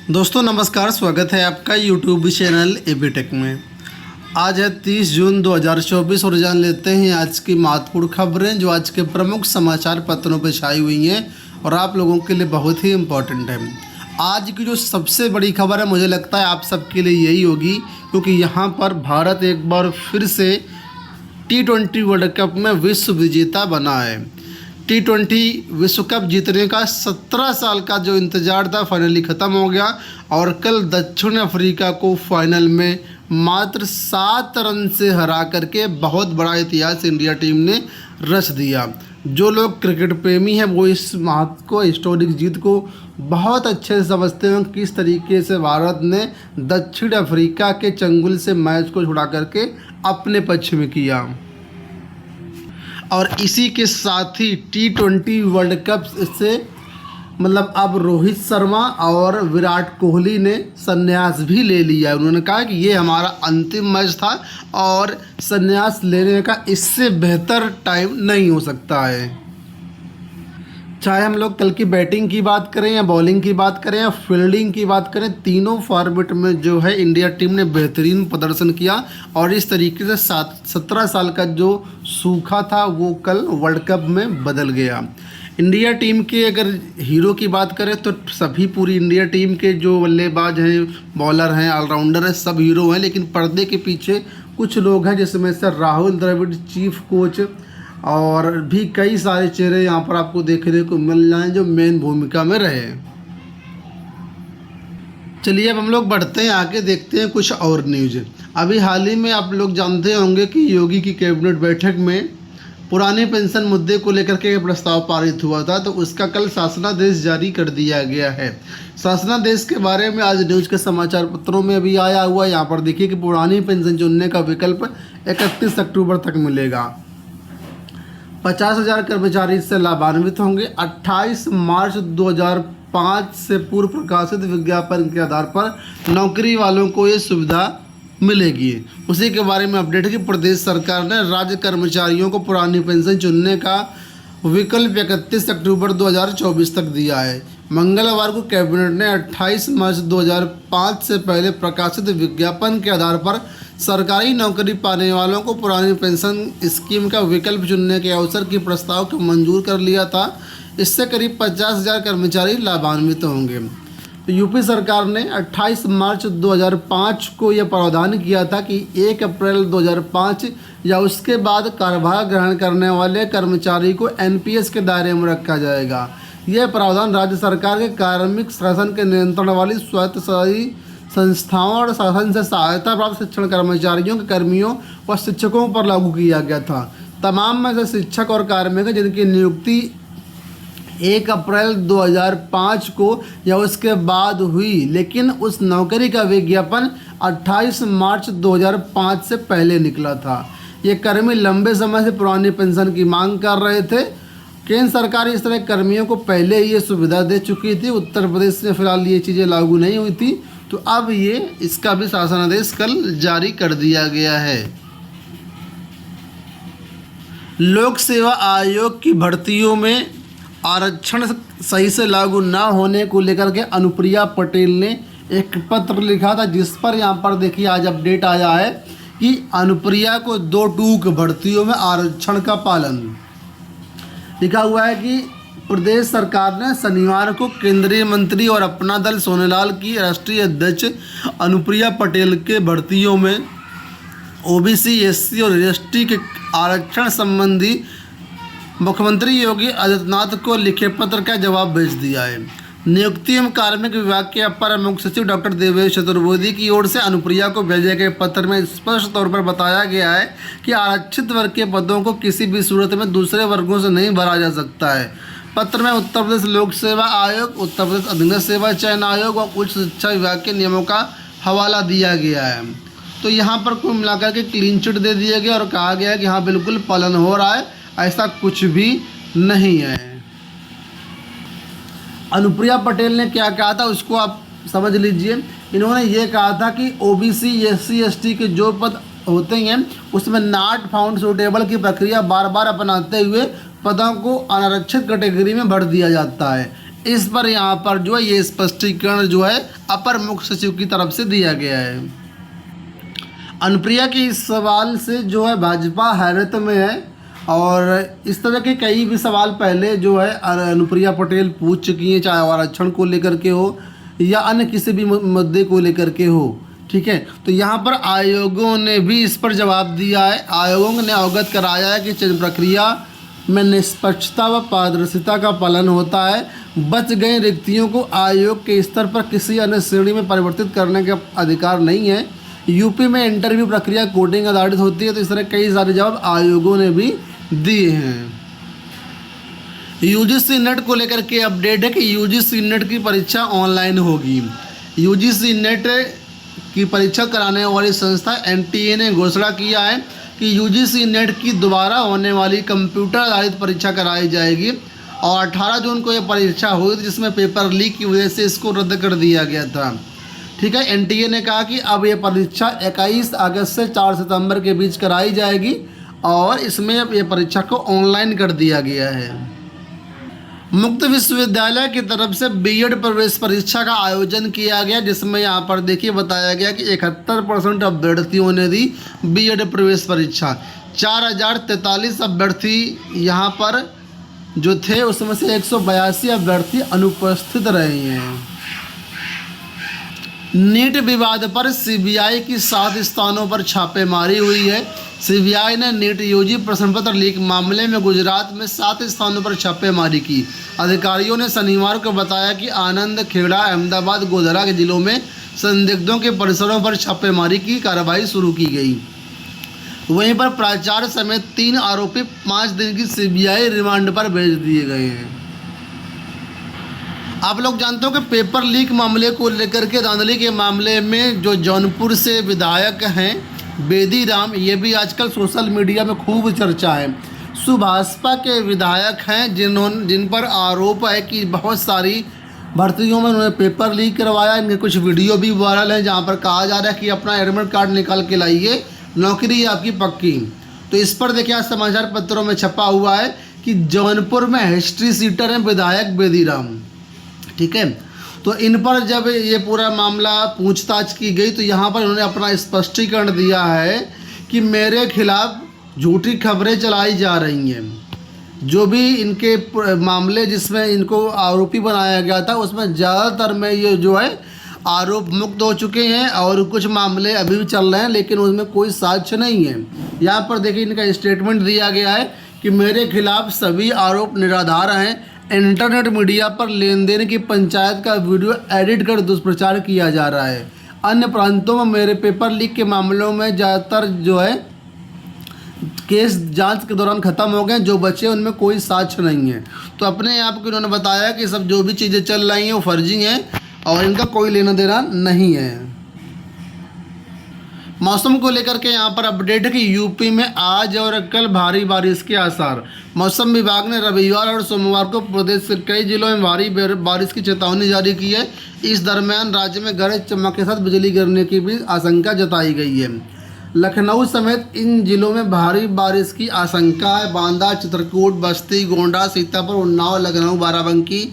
दोस्तों नमस्कार, स्वागत है आपका यूट्यूब चैनल एबी टेक में। आज है 30 जून 2024 और जान लेते हैं आज की महत्वपूर्ण खबरें जो आज के प्रमुख समाचार पत्रों पर छाई हुई हैं और आप लोगों के लिए बहुत ही इम्पोर्टेंट है। आज की जो सबसे बड़ी खबर है मुझे लगता है आप सबके लिए यही होगी, क्योंकि यहाँ पर भारत एक बार फिर से T20 वर्ल्ड कप में विश्व विजेता बना है। T20 विश्व कप जीतने का 17 साल का जो इंतज़ार था फाइनली ख़त्म हो गया और कल दक्षिण अफ्रीका को फाइनल में मात्र 7 रन से हरा करके बहुत बड़ा इतिहास इंडिया टीम ने रच दिया। जो लोग क्रिकेट प्रेमी हैं वो इस महत्व को, हिस्टोरिक जीत को बहुत अच्छे से समझते हैं किस तरीके से भारत ने दक्षिण अफ्रीका के चंगुल से मैच को छुड़ा करके अपने पक्ष में किया। और इसी के साथ ही T20 वर्ल्ड कप से मतलब अब रोहित शर्मा और विराट कोहली ने संन्यास भी ले लिया। उन्होंने कहा कि ये हमारा अंतिम मैच था और संन्यास लेने का इससे बेहतर टाइम नहीं हो सकता है। चाहे हम लोग कल की बैटिंग की बात करें या बॉलिंग की बात करें या फील्डिंग की बात करें, तीनों फॉर्मेट में जो है इंडिया टीम ने बेहतरीन प्रदर्शन किया और इस तरीके से 17 साल का जो सूखा था वो कल वर्ल्ड कप में बदल गया। इंडिया टीम के अगर हीरो की बात करें तो सभी पूरी इंडिया टीम के जो बल्लेबाज हैं, बॉलर हैं, ऑलराउंडर हैं, सब हीरो हैं। लेकिन पर्दे के पीछे कुछ लोग हैं जिसमें से राहुल द्रविड़ चीफ कोच और भी कई सारे चेहरे यहाँ पर आपको देखने को मिल जाएं जो मेन भूमिका में रहे। चलिए अब हम लोग बढ़ते हैं आगे, देखते हैं कुछ और न्यूज़। अभी हाल ही में आप लोग जानते होंगे कि योगी की कैबिनेट बैठक में पुराने पेंशन मुद्दे को लेकर के प्रस्ताव पारित हुआ था, तो उसका कल शासनादेश जारी कर दिया गया है। शासनादेश के बारे में आज न्यूज़ के समाचार पत्रों में अभी आया हुआ। यहाँ पर देखिए कि पुरानी पेंशन चुनने का विकल्प 31 अक्टूबर तक मिलेगा। 50,000 कर्मचारी इससे लाभान्वित होंगे। 28 मार्च 2005 से पूर्व प्रकाशित विज्ञापन के आधार पर नौकरी वालों को ये सुविधा मिलेगी। उसी के बारे में अपडेट है कि प्रदेश सरकार ने राज्य कर्मचारियों को पुरानी पेंशन चुनने का विकल्प 31 अक्टूबर 2024 तक दिया है। मंगलवार को कैबिनेट ने 28 मार्च 2005 से पहले प्रकाशित विज्ञापन के आधार पर सरकारी नौकरी पाने वालों को पुरानी पेंशन स्कीम का विकल्प चुनने के अवसर की प्रस्ताव को मंजूर कर लिया था। इससे करीब 50,000 कर्मचारी लाभान्वित होंगे। तो यूपी सरकार ने 28 मार्च 2005 को यह प्रावधान किया था कि 1 अप्रैल 2005 या उसके बाद कार्यभार ग्रहण करने वाले कर्मचारी को एनपीएस के दायरे में रखा जाएगा। यह प्रावधान राज्य सरकार के कार्मिक शासन के नियंत्रण वाली स्वायत्तशासी संस्थाओं और शासन से सहायता प्राप्त शिक्षण कर्मचारियों के कर्मियों व शिक्षकों पर लागू किया गया था। तमाम में से शिक्षक और कार्मिक जिनकी नियुक्ति 1 अप्रैल 2005 को या उसके बाद हुई, लेकिन उस नौकरी का विज्ञापन 28 मार्च 2005 से पहले निकला था। ये कर्मी लंबे समय से पुरानी पेंशन की मांग कर रहे थे। केंद्र सरकार इस तरह कर्मियों को पहले ही ये सुविधा दे चुकी थी। उत्तर प्रदेश में फिलहाल ये चीज़ें लागू नहीं हुई थी, तो अब ये इसका भी शासनादेश कल जारी कर दिया गया है। लोक सेवा आयोग की भर्तियों में आरक्षण सही से लागू ना होने को लेकर के अनुप्रिया पटेल ने एक पत्र लिखा था, जिस पर यहाँ पर देखिए आज अपडेट आया है कि अनुप्रिया को 2 टूक भर्तियों में आरक्षण का पालन। लिखा हुआ है कि प्रदेश सरकार ने शनिवार को केंद्रीय मंत्री और अपना दल सोनेलाल की राष्ट्रीय अध्यक्ष अनुप्रिया पटेल के भर्तियों में ओबीसी, एससी और एसटी के आरक्षण संबंधी मुख्यमंत्री योगी आदित्यनाथ को लिखे पत्र का जवाब भेज दिया है। नियुक्ति एवं कार्मिक विभाग के अपर मुख्य सचिव डॉक्टर देवेश चतुर्वेदी की ओर से अनुप्रिया को भेजे गए पत्र में स्पष्ट तौर पर बताया गया है कि आरक्षित वर्ग के पदों को किसी भी सूरत में दूसरे वर्गों से नहीं भरा जा सकता है। पत्र में उत्तर प्रदेश लोक सेवा आयोग, उत्तर प्रदेश अधीनस्थ सेवा चयन आयोग और उच्च शिक्षा विभाग के नियमों का हवाला दिया गया है। तो यहाँ पर कुल मिलाकर के क्लीन चिट दे दिया गया और कहा गया है कि हाँ बिल्कुल पालन हो रहा है, ऐसा कुछ भी नहीं है। अनुप्रिया पटेल ने क्या कहा था उसको आप समझ लीजिए। इन्होंने ये कहा था कि ओबीसी, एससी, एसटी के जो पद होते हैं उसमें नॉट फाउंड सूटेबल की प्रक्रिया बार बार अपनाते हुए पदों को अनारक्षित कैटेगरी में भर दिया जाता है। इस पर यहाँ पर जो है ये स्पष्टीकरण जो है अपर मुख्य सचिव की तरफ से दिया गया है। अनुप्रिया के इस सवाल से जो है भाजपा हैरत में है और इस तरह के कई भी सवाल पहले जो है अनुप्रिया पटेल पूछ चुकी हैं, चाहे आरक्षण को लेकर के हो या अन्य किसी भी मुद्दे को लेकर के हो। ठीक है, तो यहाँ पर आयोगों ने भी इस पर जवाब दिया है। आयोगों ने अवगत कराया है कि चयन प्रक्रिया में निष्पक्षता व पारदर्शिता का पालन होता है। बच गए रिक्तियों को आयोग के स्तर पर किसी अन्य श्रेणी में परिवर्तित करने का अधिकार नहीं है। यूपी में इंटरव्यू प्रक्रिया कोडिंग आधारित होती है। तो इस तरह कई सारे जवाब आयोगों ने भी दिए हैं। यूजीसी नेट को लेकर के अपडेट है कि यूजीसी नेट की परीक्षा ऑनलाइन होगी। यूजीसी नेट की परीक्षा कराने वाली संस्था एनटीए ने घोषणा किया है कि यूजीसी नेट की दोबारा होने वाली कंप्यूटर आधारित परीक्षा कराई जाएगी और 18 जून को यह परीक्षा हुई थी, जिसमें पेपर लीक की वजह से इसको रद्द कर दिया गया था। ठीक है, एनटीए ने कहा कि अब यह परीक्षा 21 अगस्त से 4 सितंबर के बीच कराई जाएगी और इसमें अब यह परीक्षा को ऑनलाइन कर दिया गया है। मुक्त विश्वविद्यालय की तरफ से बीएड प्रवेश परीक्षा का आयोजन किया गया, जिसमें यहाँ पर देखिए बताया गया कि 71% अभ्यर्थियों ने दी बीएड प्रवेश परीक्षा। 4043 अभ्यर्थी यहाँ पर जो थे उसमें से 182 अभ्यर्थी अनुपस्थित रहे हैं। नीट विवाद पर सीबीआई की 7 स्थानों पर छापेमारी हुई है। सीबीआई ने नीट यूजी प्रश्न पत्र लीक मामले में गुजरात में 7 स्थानों पर छापेमारी की। अधिकारियों ने शनिवार को बताया कि आनंद, खेड़ा, अहमदाबाद, गोधरा के जिलों में संदिग्धों के परिसरों पर छापेमारी की कार्रवाई शुरू की गई। वहीं पर प्राचार्य समेत 3 आरोपी 5 दिन की सीबीआई रिमांड पर भेज दिए गए हैं। आप लोग जानते हो कि पेपर लीक मामले को लेकर के धांधली के मामले में जो जौनपुर से विधायक हैं बेदी राम, ये भी आजकल सोशल मीडिया में खूब चर्चा है। सुभाषपा के विधायक हैं जिन पर आरोप है कि बहुत सारी भर्तियों में उन्होंने पेपर लीक करवाया। इनके कुछ वीडियो भी वायरल हैं जहाँ पर कहा जा रहा है कि अपना एडमिट कार्ड निकाल के लाइए, नौकरी आपकी पक्की। तो इस पर देखिए आज समाचार पत्रों में छपा हुआ है कि जौनपुर में हिस्ट्री सीटर हैं विधायक बेदी राम। ठीक है, तो इन पर जब ये पूरा मामला पूछताछ की गई तो यहाँ पर उन्होंने अपना स्पष्टीकरण दिया है कि मेरे खिलाफ झूठी खबरें चलाई जा रही हैं। जो भी इनके मामले जिसमें इनको आरोपी बनाया गया था उसमें ज़्यादातर में ये जो है आरोप मुक्त हो चुके हैं और कुछ मामले अभी भी चल रहे हैं, लेकिन उसमें कोई साक्ष्य नहीं है। यहाँ पर देखिए इनका स्टेटमेंट दिया गया है कि मेरे खिलाफ सभी आरोप निराधार हैं। इंटरनेट मीडिया पर लेन देन की पंचायत का वीडियो एडिट कर दुष्प्रचार किया जा रहा है। अन्य प्रांतों में मेरे पेपर लीक के मामलों में ज़्यादातर जो है केस जांच के दौरान ख़त्म हो गए, जो बचे उनमें कोई साक्ष्य नहीं है। तो अपने आप को उन्होंने बताया कि सब जो भी चीज़ें चल रही हैं वो फर्जी हैं और इनका कोई लेना देना नहीं है। मौसम को लेकर के यहाँ पर अपडेट है कि यूपी में आज और कल भारी बारिश के आसार। मौसम विभाग ने रविवार और सोमवार को प्रदेश के कई जिलों में भारी बारिश की चेतावनी जारी की है। इस दरमियान राज्य में गरज चमक के साथ बिजली गिरने की भी आशंका जताई गई है। लखनऊ समेत इन जिलों में भारी बारिश की आशंका है। बांदा, चित्रकूट, बस्ती, गोंडा, सीतापुर, उन्नाव, लखनऊ, बाराबंकी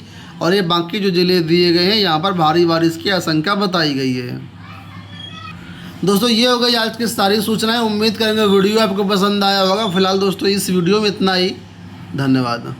और ये बाकी जो ज़िले दिए गए हैं यहाँ पर भारी बारिश की आशंका बताई गई है। दोस्तों ये हो गई आज की सारी सूचनाएं। उम्मीद करेंगे वीडियो आपको पसंद आया होगा। फिलहाल दोस्तों इस वीडियो में इतना ही। धन्यवाद।